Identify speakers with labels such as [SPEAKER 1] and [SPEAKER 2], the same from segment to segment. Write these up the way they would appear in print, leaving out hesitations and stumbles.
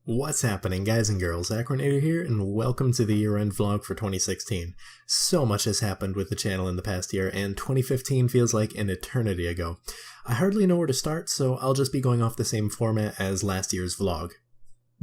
[SPEAKER 1] What's happening, guys and girls? Acrinator here, and welcome to the year-end vlog for 2016. So much has happened with the channel in the past year, and 2015 feels like an eternity ago. I hardly know where to start, so I'll just be going off the same format as last year's vlog.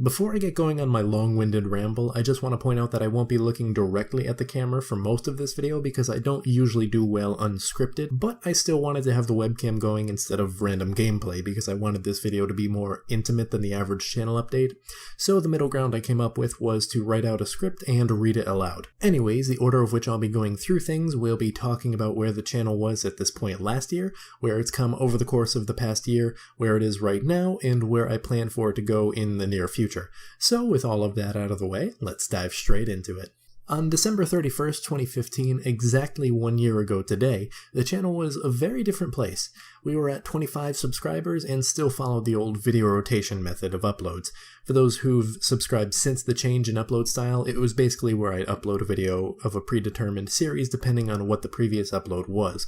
[SPEAKER 1] Before I get going on my long-winded ramble, I just want to point out that I won't be looking directly at the camera for most of this video because I don't usually do well unscripted, but I still wanted to have the webcam going instead of random gameplay because I wanted this video to be more intimate than the average channel update. So the middle ground I came up with was to write out a script and read it aloud. Anyways, the order of which I'll be going through things, we'll be talking about where the channel was at this point last year, where it's come over the course of the past year, where it is right now, and where I plan for it to go in the near future. So with all of that out of the way, let's dive straight into it. On December 31st, 2015, exactly 1 year ago today, the channel was a very different place. We were at 25 subscribers and still followed the old video rotation method of uploads. For those who've subscribed since the change in upload style, it was basically where I'd upload a video of a predetermined series depending on what the previous upload was.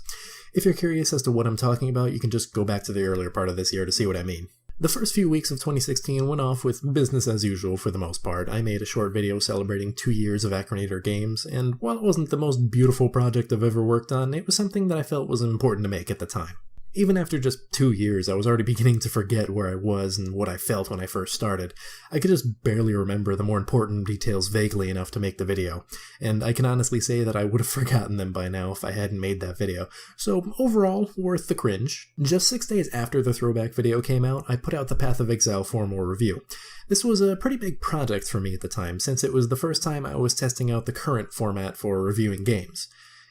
[SPEAKER 1] If you're curious as to what I'm talking about, you can just go back to the earlier part of this year to see what I mean. The first few weeks of 2016 went off with business as usual for the most part. I made a short video celebrating 2 years of Acrinator games, and while it wasn't the most beautiful project I've ever worked on, it was something that I felt was important to make at the time. Even after just 2 years, I was already beginning to forget where I was and what I felt when I first started. I could just barely remember the more important details vaguely enough to make the video, and I can honestly say that I would have forgotten them by now if I hadn't made that video. So overall, worth the cringe. Just 6 days after the throwback video came out, I put out the Path of Exile formal review. This was a pretty big project for me at the time, since it was the first time I was testing out the current format for reviewing games.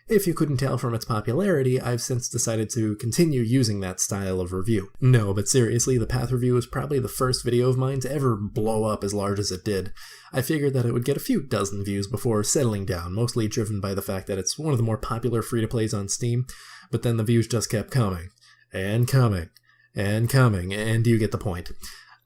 [SPEAKER 1] If you couldn't tell from its popularity, I've since decided to continue using that style of review. No, but seriously, the Path review was probably the first video of mine to ever blow up as large as it did. I figured that it would get a few dozen views before settling down, mostly driven by the fact that it's one of the more popular free-to-plays on Steam, but then the views just kept coming, and coming, and coming, and you get the point.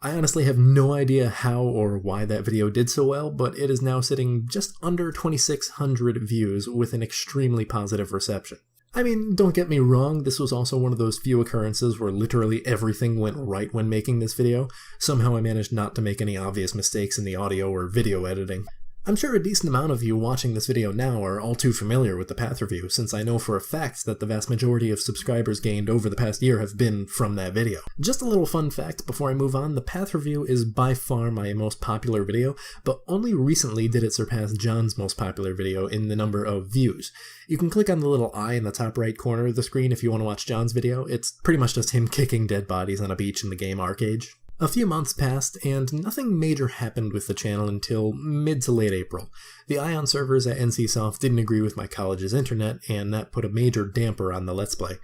[SPEAKER 1] I honestly have no idea how or why that video did so well, but it is now sitting just under 2,600 views with an extremely positive reception. I mean, don't get me wrong, this was also one of those few occurrences where literally everything went right when making this video. Somehow I managed not to make any obvious mistakes in the audio or video editing. I'm sure a decent amount of you watching this video now are all too familiar with the Path review, since I know for a fact that the vast majority of subscribers gained over the past year have been from that video. Just a little fun fact before I move on, the Path review is by far my most popular video, but only recently did it surpass John's most popular video in the number of views. You can click on the little eye in the top right corner of the screen if you want to watch John's video. It's pretty much just him kicking dead bodies on a beach in the game Arcade. A few months passed, and nothing major happened with the channel until mid to late April. The Ion servers at NCSoft didn't agree with my college's internet, and that put a major damper on the Let's Play.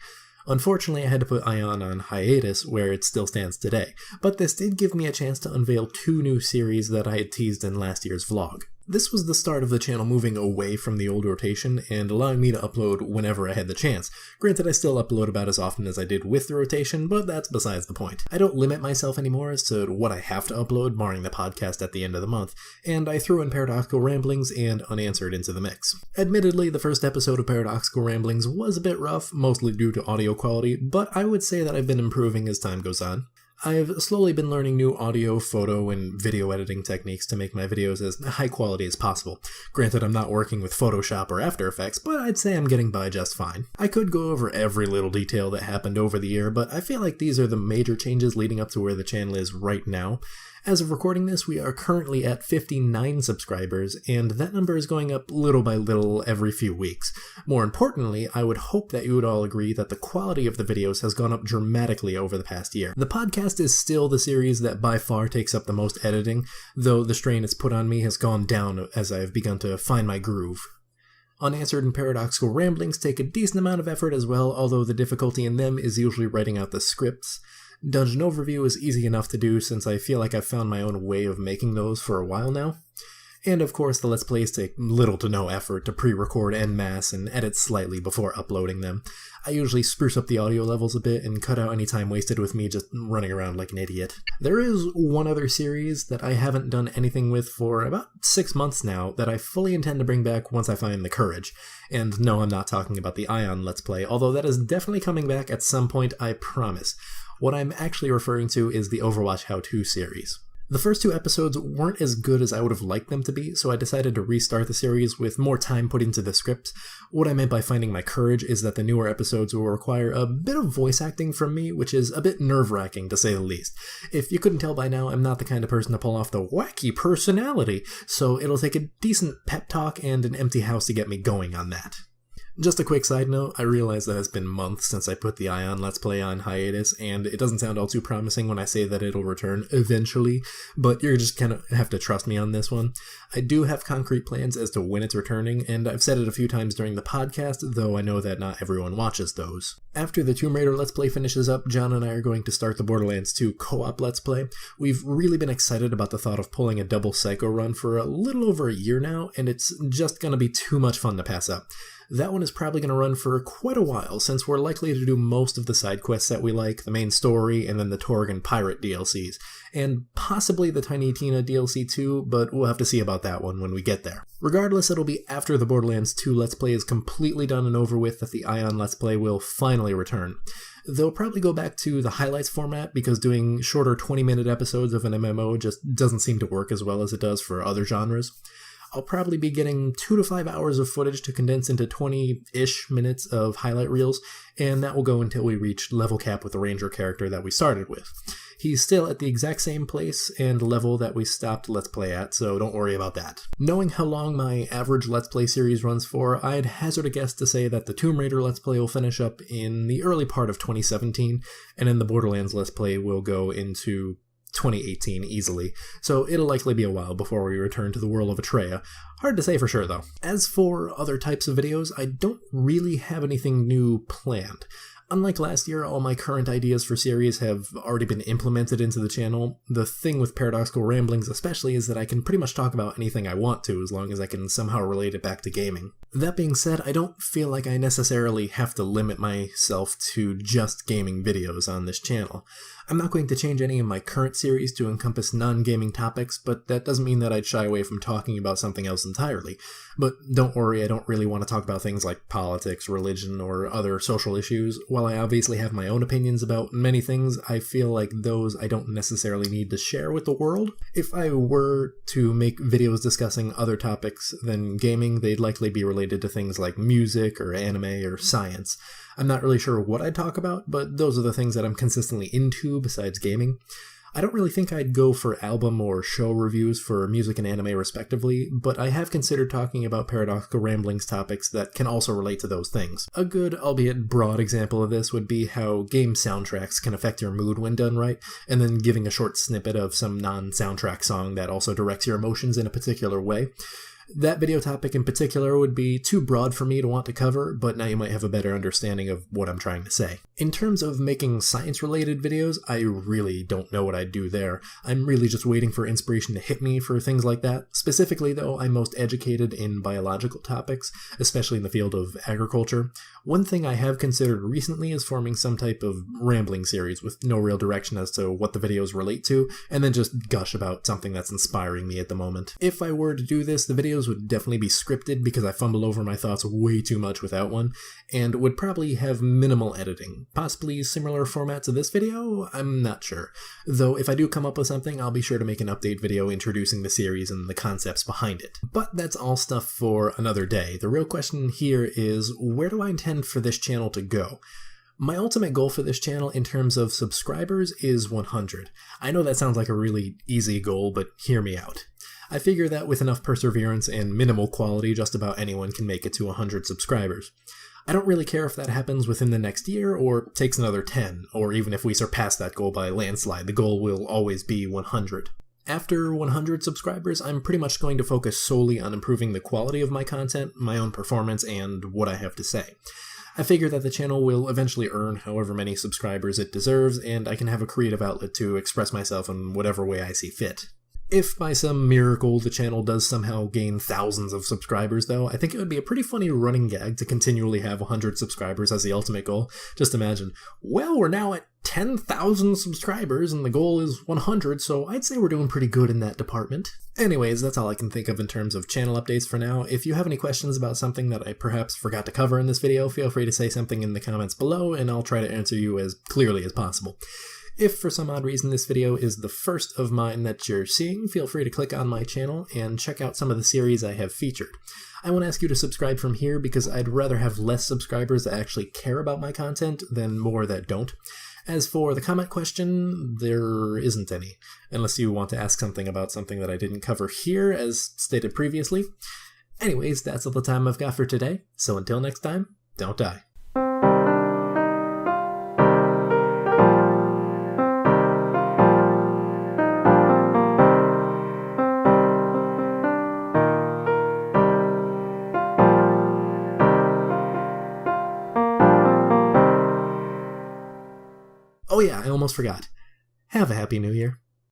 [SPEAKER 1] Unfortunately, I had to put Ion on hiatus, where it still stands today, but this did give me a chance to unveil 2 new series that I had teased in last year's vlog. This was the start of the channel moving away from the old rotation and allowing me to upload whenever I had the chance. Granted, I still upload about as often as I did with the rotation, but that's besides the point. I don't limit myself anymore as to what I have to upload, barring the podcast at the end of the month, and I threw in Paradoxical Ramblings and Unanswered into the mix. Admittedly, the first episode of Paradoxical Ramblings was a bit rough, mostly due to audio quality, but I would say that I've been improving as time goes on. I've slowly been learning new audio, photo, and video editing techniques to make my videos as high quality as possible. Granted, I'm not working with Photoshop or After Effects, but I'd say I'm getting by just fine. I could go over every little detail that happened over the year, but I feel like these are the major changes leading up to where the channel is right now. As of recording this, we are currently at 59 subscribers, and that number is going up little by little every few weeks. More importantly, I would hope that you would all agree that the quality of the videos has gone up dramatically over the past year. The podcast is still the series that by far takes up the most editing, though the strain it's put on me has gone down as I have begun to find my groove. Unanswered and Paradoxical Ramblings take a decent amount of effort as well, although the difficulty in them is usually writing out the scripts. Dungeon Overview is easy enough to do since I feel like I've found my own way of making those for a while now. And of course, the Let's Plays take little to no effort to pre-record en masse and edit slightly before uploading them. I usually spruce up the audio levels a bit and cut out any time wasted with me just running around like an idiot. There is one other series that I haven't done anything with for about 6 months now that I fully intend to bring back once I find the courage. And no, I'm not talking about the Ion Let's Play, although that is definitely coming back at some point, I promise. What I'm actually referring to is the Overwatch How-To series. The first 2 episodes weren't as good as I would have liked them to be, so I decided to restart the series with more time put into the script. What I meant by finding my courage is that the newer episodes will require a bit of voice acting from me, which is a bit nerve-wracking to say the least. If you couldn't tell by now, I'm not the kind of person to pull off the wacky personality, so it'll take a decent pep talk and an empty house to get me going on that. Just a quick side note, I realize that it's been months since I put the Ion Let's Play on hiatus, and it doesn't sound all too promising when I say that it'll return eventually, but you're just kind of have to trust me on this one. I do have concrete plans as to when it's returning, and I've said it a few times during the podcast, though I know that not everyone watches those. After the Tomb Raider Let's Play finishes up, John and I are going to start the Borderlands 2 co-op Let's Play. We've really been excited about the thought of pulling a double Psycho run for a little over a year now, and it's just gonna be too much fun to pass up. That one is probably going to run for quite a while, since we're likely to do most of the side quests that we like, the main story, and then the Torg and Pirate DLCs, and possibly the Tiny Tina DLC too, but we'll have to see about that one when we get there. Regardless, it'll be after the Borderlands 2 Let's Play is completely done and over with that the Ion Let's Play will finally return. They'll probably go back to the highlights format because doing shorter 20-minute episodes of an MMO just doesn't seem to work as well as it does for other genres. I'll probably be getting 2 to 5 hours of footage to condense into 20-ish minutes of highlight reels, and that will go until we reach level cap with the Ranger character that we started with. He's still at the exact same place and level that we stopped Let's Play at, so don't worry about that. Knowing how long my average Let's Play series runs for, I'd hazard a guess to say that the Tomb Raider Let's Play will finish up in the early part of 2017, and then the Borderlands Let's Play will go into 2018 easily, so it'll likely be a while before we return to the world of Atreya. Hard to say for sure though. As for other types of videos, I don't really have anything new planned. Unlike last year, all my current ideas for series have already been implemented into the channel. The thing with Paradoxical Ramblings especially is that I can pretty much talk about anything I want to, as long as I can somehow relate it back to gaming. That being said, I don't feel like I necessarily have to limit myself to just gaming videos on this channel. I'm not going to change any of my current series to encompass non-gaming topics, but that doesn't mean that I'd shy away from talking about something else entirely. But don't worry, I don't really want to talk about things like politics, religion, or other social issues. While I obviously have my own opinions about many things, I feel like those I don't necessarily need to share with the world. If I were to make videos discussing other topics than gaming, they'd likely be related to things like music or anime or science. I'm not really sure what I'd talk about, but those are the things that I'm consistently into besides gaming. I don't really think I'd go for album or show reviews for music and anime respectively, but I have considered talking about Paradoxical Ramblings topics that can also relate to those things. A good, albeit broad example of this would be how game soundtracks can affect your mood when done right, and then giving a short snippet of some non-soundtrack song that also directs your emotions in a particular way. That video topic in particular would be too broad for me to want to cover, but now you might have a better understanding of what I'm trying to say. In terms of making science-related videos, I really don't know what I'd do there. I'm really just waiting for inspiration to hit me for things like that. Specifically, though, I'm most educated in biological topics, especially in the field of agriculture. One thing I have considered recently is forming some type of rambling series with no real direction as to what the videos relate to, and then just gush about something that's inspiring me at the moment. If I were to do this, the videos would definitely be scripted because I fumble over my thoughts way too much without one, and would probably have minimal editing. Possibly similar format to this video? I'm not sure. Though if I do come up with something, I'll be sure to make an update video introducing the series and the concepts behind it. But that's all stuff for another day. The real question here is, where do I intend for this channel to go? My ultimate goal for this channel in terms of subscribers is 100. I know that sounds like a really easy goal, but hear me out. I figure that with enough perseverance and minimal quality, just about anyone can make it to 100 subscribers. I don't really care if that happens within the next year or takes another 10, or even if we surpass that goal by a landslide, the goal will always be 100. After 100 subscribers, I'm pretty much going to focus solely on improving the quality of my content, my own performance, and what I have to say. I figure that the channel will eventually earn however many subscribers it deserves, and I can have a creative outlet to express myself in whatever way I see fit. If by some miracle the channel does somehow gain thousands of subscribers though, I think it would be a pretty funny running gag to continually have 100 subscribers as the ultimate goal. Just imagine, well, we're now at 10,000 subscribers and the goal is 100, so I'd say we're doing pretty good in that department. Anyways, that's all I can think of in terms of channel updates for now. If you have any questions about something that I perhaps forgot to cover in this video, feel free to say something in the comments below and I'll try to answer you as clearly as possible. If for some odd reason this video is the first of mine that you're seeing, feel free to click on my channel and check out some of the series I have featured. I won't ask you to subscribe from here because I'd rather have less subscribers that actually care about my content than more that don't. As for the comment question, there isn't any, unless you want to ask something about something that I didn't cover here, as stated previously. Anyways, that's all the time I've got for today, so until next time, don't die. Oh yeah, I almost forgot. Have a Happy New Year.